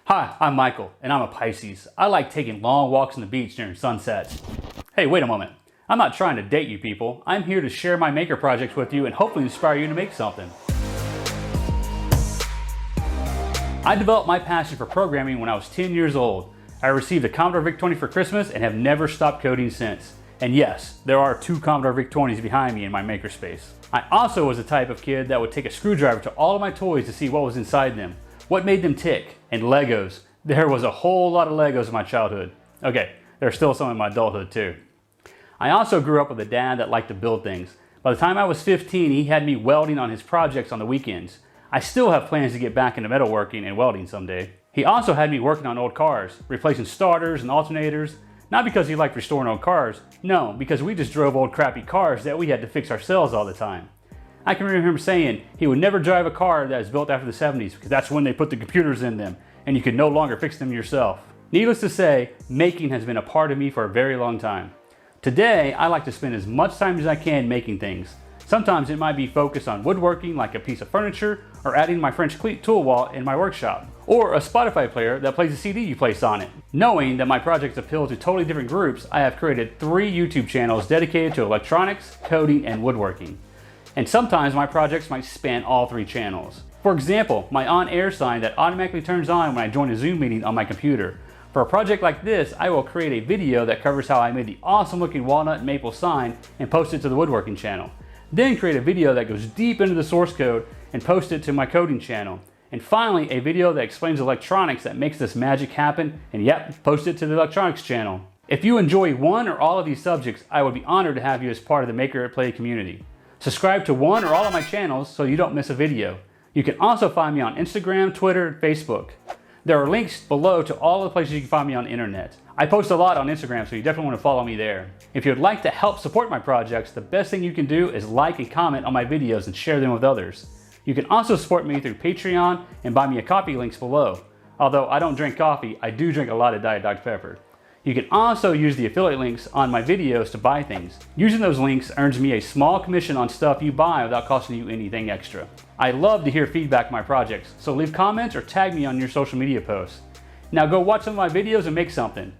Hi, I'm Michael, and I'm a Pisces. I like taking long walks on the beach during sunsets. Hey, wait a moment. I'm not trying to date you people. I'm here to share my maker projects with you and hopefully inspire you to make something. I developed my passion for programming when I was 10 years old. I received a Commodore VIC-20 for Christmas and have never stopped coding since. And yes, there are 2 Commodore VIC-20s behind me in my makerspace. I also was the type of kid that would take a screwdriver to all of my toys to see what was inside them, what made them tick, and Legos. There was a whole lot of Legos in my childhood. Okay, there's still some in my adulthood too. I also grew up with a dad that liked to build things. By the time I was 15, he had me welding on his projects on the weekends. I still have plans to get back into metalworking and welding someday. He also had me working on old cars, replacing starters and alternators, not because he liked restoring old cars, no, because we just drove old crappy cars that we had to fix ourselves all the time. I can remember him saying he would never drive a car that was built after the 70s because that's when they put the computers in them and you could no longer fix them yourself. Needless to say, making has been a part of me for a very long time. Today, I like to spend as much time as I can making things. Sometimes it might be focused on woodworking like a piece of furniture or adding my French cleat tool wall in my workshop, or a Spotify player that plays a CD you place on it. Knowing that my projects appeal to totally different groups, I have created 3 YouTube channels dedicated to electronics, coding, and woodworking. And sometimes my projects might span all 3 channels. For example, my on-air sign that automatically turns on when I join a Zoom meeting on my computer. For a project like this, I will create a video that covers how I made the awesome looking walnut and maple sign and post it to the woodworking channel. Then create a video that goes deep into the source code and post it to my coding channel. And finally, a video that explains electronics that makes this magic happen and yep, post it to the electronics channel. If you enjoy one or all of these subjects, I would be honored to have you as part of the MakerAtPlay community. Subscribe to one or all of my channels so you don't miss a video. You can also find me on Instagram, Twitter, and Facebook. There are links below to all the places you can find me on the internet. I post a lot on Instagram, so you definitely want to follow me there. If you'd like to help support my projects, the best thing you can do is like and comment on my videos and share them with others. You can also support me through Patreon and buy me a coffee links below. Although I don't drink coffee, I do drink a lot of Diet Dr. Pepper. You can also use the affiliate links on my videos to buy things. Using those links earns me a small commission on stuff you buy without costing you anything extra. I love to hear feedback on my projects, so leave comments or tag me on your social media posts. Now go watch some of my videos and make something.